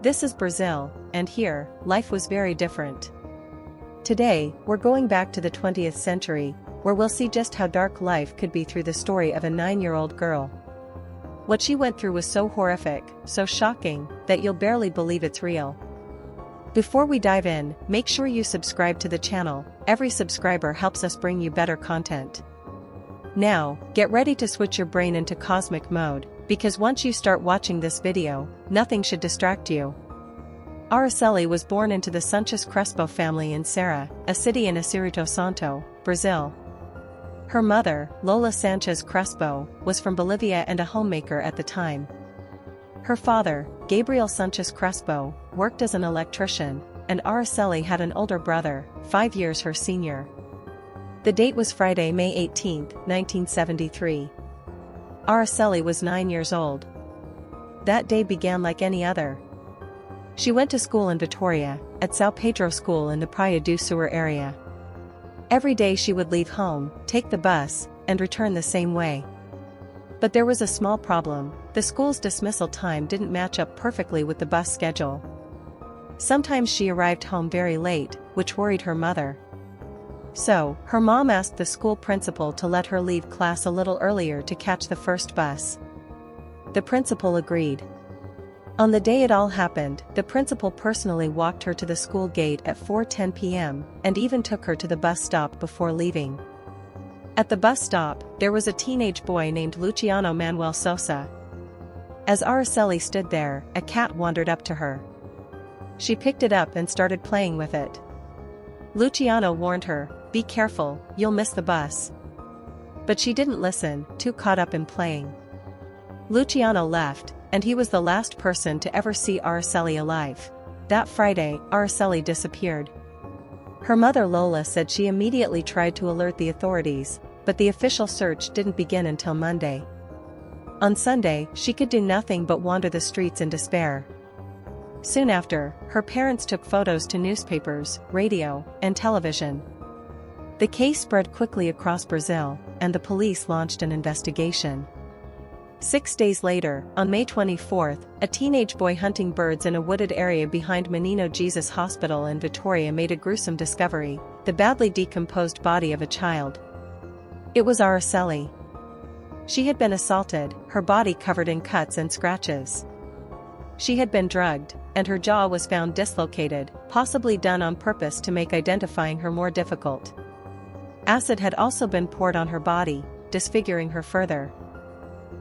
This is Brazil, and here, life was very different. Today, we're going back to the 20th century, where we'll see just how dark life could be through the story of a 9-year-old girl. What she went through was so horrific, so shocking, that you'll barely believe it's real. Before we dive in, make sure you subscribe to the channel. Every subscriber helps us bring you better content. Now, get ready to switch your brain into cosmic mode, because once you start watching this video, nothing should distract you. Araceli was born into the Sanchez Crespo family in Serra, a city in Espírito Santo, Brazil. Her mother, Lola Sanchez Crespo, was from Bolivia and a homemaker at the time. Her father, Gabriel Sanchez Crespo, worked as an electrician, and Araceli had an older brother, 5 years her senior. The date was Friday, May 18, 1973. Araceli was 9 years old. That day began like any other. She went to school in Vitoria, at São Pedro School in the Praia do Sur area. Every day she would leave home, take the bus, and return the same way. But there was a small problem: the school's dismissal time didn't match up perfectly with the bus schedule. Sometimes she arrived home very late, which worried her mother. So, her mom asked the school principal to let her leave class a little earlier to catch the first bus. The principal agreed. On the day it all happened, the principal personally walked her to the school gate at 4:10 p.m., and even took her to the bus stop before leaving. At the bus stop, there was a teenage boy named Luciano Manuel Sosa. As Araceli stood there, a cat wandered up to her. She picked it up and started playing with it. Luciano warned her, "Be careful, you'll miss the bus." But she didn't listen, too caught up in playing. Luciano left, and he was the last person to ever see Araceli alive. That Friday, Araceli disappeared. Her mother Lola said she immediately tried to alert the authorities, but the official search didn't begin until Monday. On Sunday, she could do nothing but wander the streets in despair. Soon after, her parents took photos to newspapers, radio, and television. The case spread quickly across Brazil, and the police launched an investigation. 6 days later, on May 24, a teenage boy hunting birds in a wooded area behind Menino Jesus Hospital in Vitoria made a gruesome discovery: the badly decomposed body of a child. It was Araceli. She had been assaulted, her body covered in cuts and scratches. She had been drugged, and her jaw was found dislocated, possibly done on purpose to make identifying her more difficult. Acid had also been poured on her body, disfiguring her further.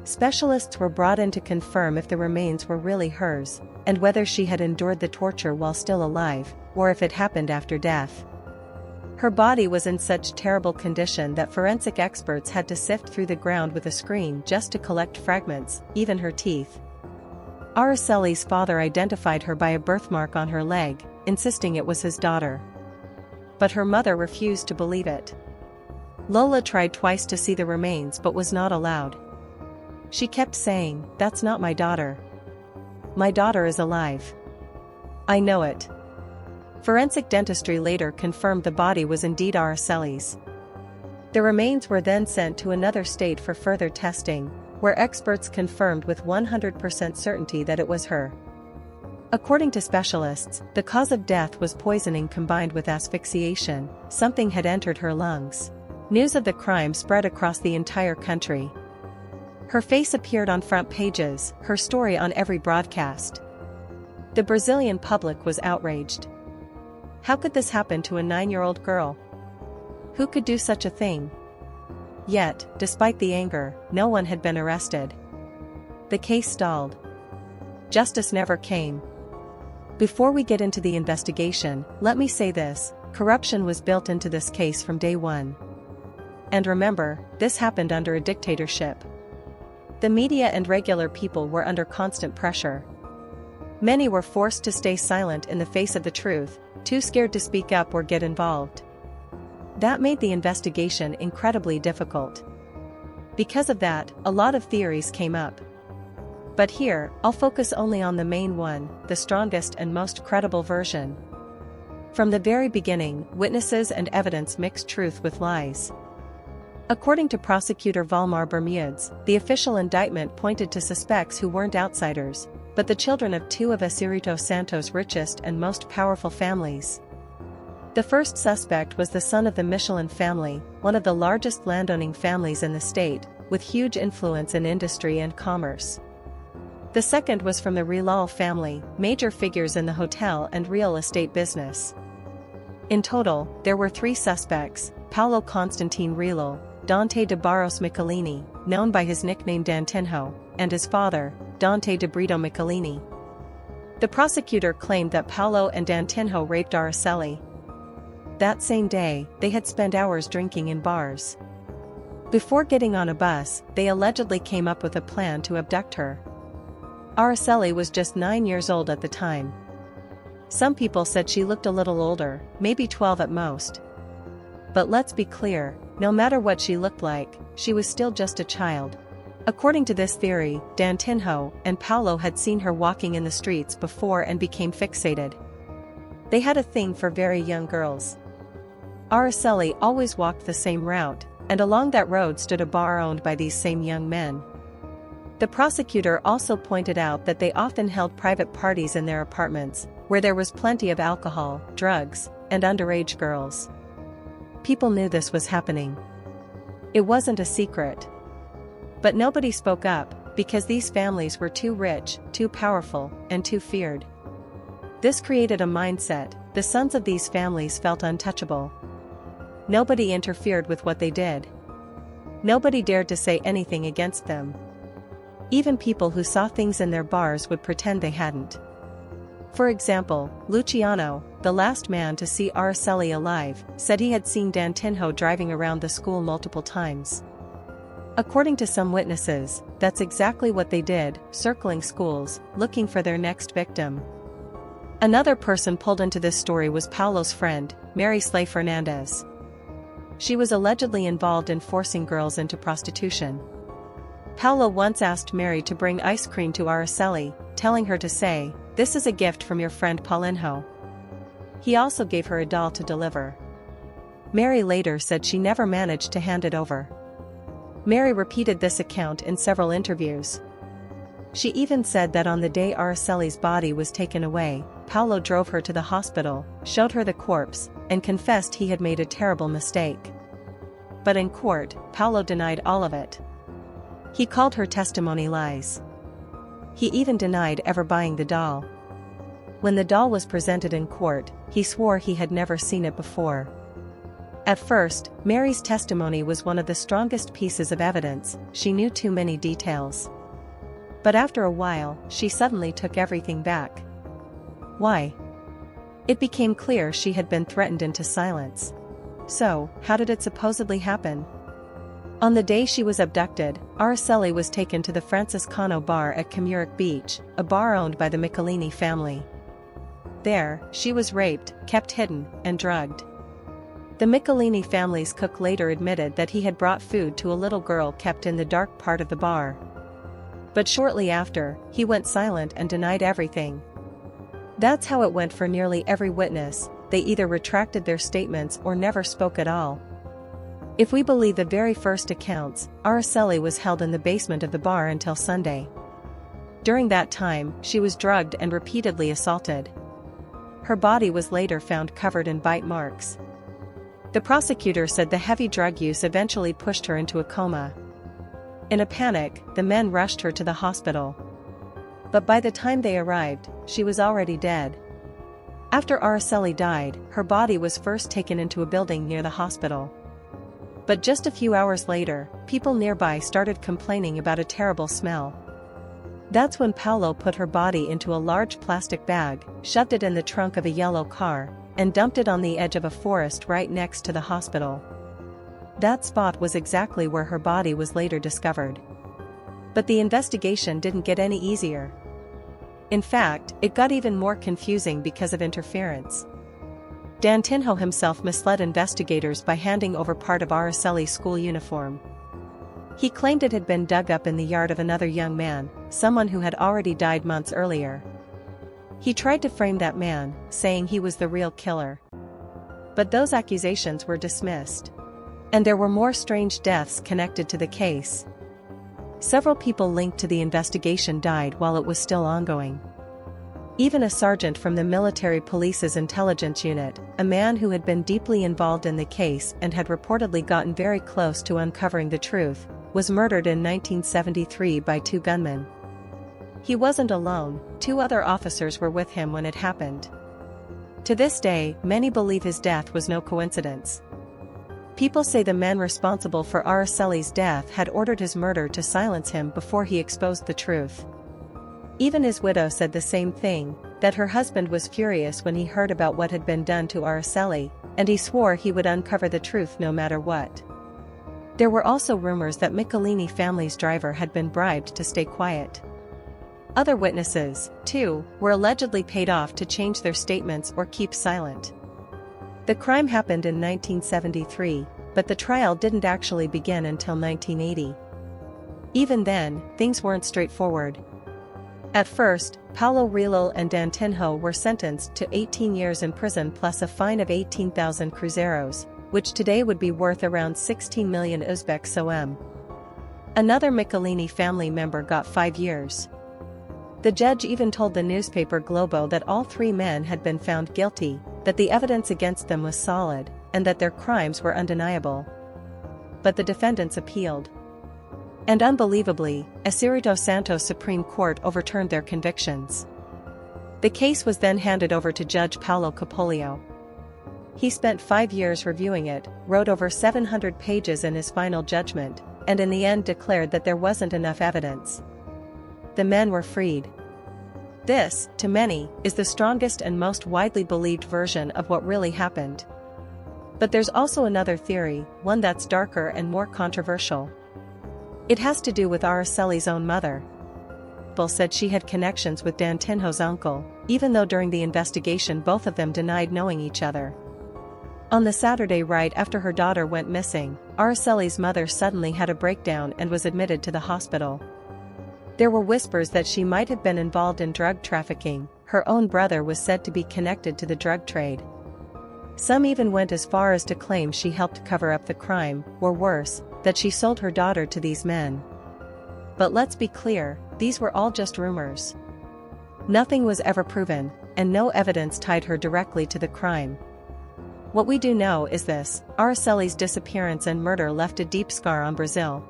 Specialists were brought in to confirm if the remains were really hers, and whether she had endured the torture while still alive, or if it happened after death. Her body was in such terrible condition that forensic experts had to sift through the ground with a screen just to collect fragments, even her teeth. Araceli's father identified her by a birthmark on her leg, insisting it was his daughter. But her mother refused to believe it. Lola tried twice to see the remains but was not allowed. She kept saying, "That's not my daughter. My daughter is alive. I know it." Forensic dentistry later confirmed the body was indeed Araceli's. The remains were then sent to another state for further testing, where experts confirmed with 100% certainty that it was her. According to specialists, the cause of death was poisoning combined with asphyxiation. Something had entered her lungs. News of the crime spread across the entire country. Her face appeared on front pages, her story on every broadcast. The Brazilian public was outraged. How could this happen to a 9-year-old girl? Who could do such a thing? Yet, despite the anger, no one had been arrested. The case stalled. Justice never came. Before we get into the investigation, let me say this: corruption was built into this case from day one. And remember, this happened under a dictatorship. The media and regular people were under constant pressure. Many were forced to stay silent in the face of the truth, too scared to speak up or get involved. That made the investigation incredibly difficult. Because of that, a lot of theories came up. But here, I'll focus only on the main one, the strongest and most credible version. From the very beginning, witnesses and evidence mixed truth with lies. According to prosecutor Valmar Bermudez, the official indictment pointed to suspects who weren't outsiders, but the children of two of Espírito Santo's richest and most powerful families. The first suspect was the son of the Michelin family, one of the largest landowning families in the state, with huge influence in industry and commerce. The second was from the Rilal family, major figures in the hotel and real estate business. In total, there were 3 suspects: Paulo Constantine Rilal, Dante de Barros Michelini, known by his nickname Dantinho, and his father, Dante de Brito Michelini. The prosecutor claimed that Paulo and Dantinho raped Araceli. That same day, they had spent hours drinking in bars. Before getting on a bus, they allegedly came up with a plan to abduct her. Araceli was just 9 years old at the time. Some people said she looked a little older, maybe 12 at most. But let's be clear, no matter what she looked like, she was still just a child. According to this theory, Dantinho and Paulo had seen her walking in the streets before and became fixated. They had a thing for very young girls. Araceli always walked the same route, and along that road stood a bar owned by these same young men. The prosecutor also pointed out that they often held private parties in their apartments, where there was plenty of alcohol, drugs, and underage girls. People knew this was happening. It wasn't a secret. But nobody spoke up, because these families were too rich, too powerful, and too feared. This created a mindset: the sons of these families felt untouchable. Nobody interfered with what they did. Nobody dared to say anything against them. Even people who saw things in their bars would pretend they hadn't. For example, Luciano, the last man to see Araceli alive, said he had seen Dantinho driving around the school multiple times. According to some witnesses, that's exactly what they did, circling schools, looking for their next victim. Another person pulled into this story was Paulo's friend, Mary Slay Fernandez. She was allegedly involved in forcing girls into prostitution. Paulo once asked Mary to bring ice cream to Araceli, telling her to say, "This is a gift from your friend Paulinho." He also gave her a doll to deliver. Mary later said she never managed to hand it over. Mary repeated this account in several interviews. She even said that on the day Araceli's body was taken away, Paulo drove her to the hospital, showed her the corpse, and confessed he had made a terrible mistake. But in court, Paulo denied all of it. He called her testimony lies. He even denied ever buying the doll. When the doll was presented in court, he swore he had never seen it before. At first, Mary's testimony was one of the strongest pieces of evidence. She knew too many details. But after a while, she suddenly took everything back. Why? It became clear she had been threatened into silence. So, how did it supposedly happen? On the day she was abducted, Araceli was taken to the Franciscano bar at Camuric Beach, a bar owned by the Michelini family. There, she was raped, kept hidden, and drugged. The Michelini family's cook later admitted that he had brought food to a little girl kept in the dark part of the bar. But shortly after, he went silent and denied everything. That's how it went for nearly every witness. They either retracted their statements or never spoke at all. If we believe the very first accounts, Araceli was held in the basement of the bar until Sunday. During that time, she was drugged and repeatedly assaulted. Her body was later found covered in bite marks. The prosecutor said the heavy drug use eventually pushed her into a coma. In a panic, the men rushed her to the hospital. But by the time they arrived, she was already dead. After Araceli died, her body was first taken into a building near the hospital. But just a few hours later, people nearby started complaining about a terrible smell. That's when Paulo put her body into a large plastic bag, shoved it in the trunk of a yellow car, and dumped it on the edge of a forest right next to the hospital. That spot was exactly where her body was later discovered. But the investigation didn't get any easier. In fact, it got even more confusing because of interference. Dantinho himself misled investigators by handing over part of Araceli's school uniform. He claimed it had been dug up in the yard of another young man, someone who had already died months earlier. He tried to frame that man, saying he was the real killer. But those accusations were dismissed. And there were more strange deaths connected to the case. Several people linked to the investigation died while it was still ongoing. Even a sergeant from the military police's intelligence unit, a man who had been deeply involved in the case and had reportedly gotten very close to uncovering the truth, was murdered in 1973 by 2 gunmen. He wasn't alone, 2 other officers were with him when it happened. To this day, many believe his death was no coincidence. People say the men responsible for Araceli's death had ordered his murder to silence him before he exposed the truth. Even his widow said the same thing, that her husband was furious when he heard about what had been done to Araceli, and he swore he would uncover the truth no matter what. There were also rumors that Michelini family's driver had been bribed to stay quiet. Other witnesses, too, were allegedly paid off to change their statements or keep silent. The crime happened in 1973, but the trial didn't actually begin until 1980. Even then, things weren't straightforward. At first, Paulo Rillo and Dantinho were sentenced to 18 years in prison plus a fine of 18,000 cruzeiros, which today would be worth around 16 million Uzbek soem. Another Michelini family member got 5 years. The judge even told the newspaper Globo that all 3 men had been found guilty, that the evidence against them was solid, and that their crimes were undeniable. But the defendants appealed. And unbelievably, Espírito Santo Supreme Court overturned their convictions. The case was then handed over to Judge Paulo Capolio. He spent 5 years reviewing it, wrote over 700 pages in his final judgment, and in the end declared that there wasn't enough evidence. The men were freed. This, to many, is the strongest and most widely believed version of what really happened. But there's also another theory, one that's darker and more controversial. It has to do with Araceli's own mother. People said she had connections with Dantinho's uncle, even though during the investigation both of them denied knowing each other. On the Saturday right after her daughter went missing, Araceli's mother suddenly had a breakdown and was admitted to the hospital. There were whispers that she might have been involved in drug trafficking. Her own brother was said to be connected to the drug trade. Some even went as far as to claim she helped cover up the crime, or worse, that she sold her daughter to these men. But let's be clear, these were all just rumors. Nothing was ever proven, and no evidence tied her directly to the crime. What we do know is this: Araceli's disappearance and murder left a deep scar on Brazil.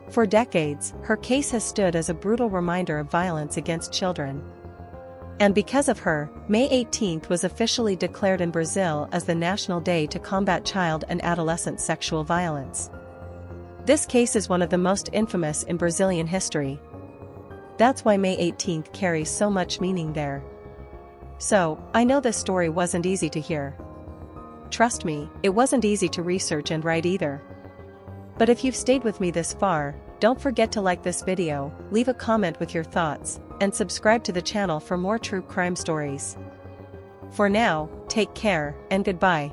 For decades, her case has stood as a brutal reminder of violence against children. And because of her, May 18th was officially declared in Brazil as the National Day to Combat Child and Adolescent Sexual Violence. This case is one of the most infamous in Brazilian history. That's why May 18th carries so much meaning there. So, I know this story wasn't easy to hear. Trust me, it wasn't easy to research and write either. But if you've stayed with me this far, don't forget to like this video, leave a comment with your thoughts, and subscribe to the channel for more true crime stories. For now, take care, and goodbye.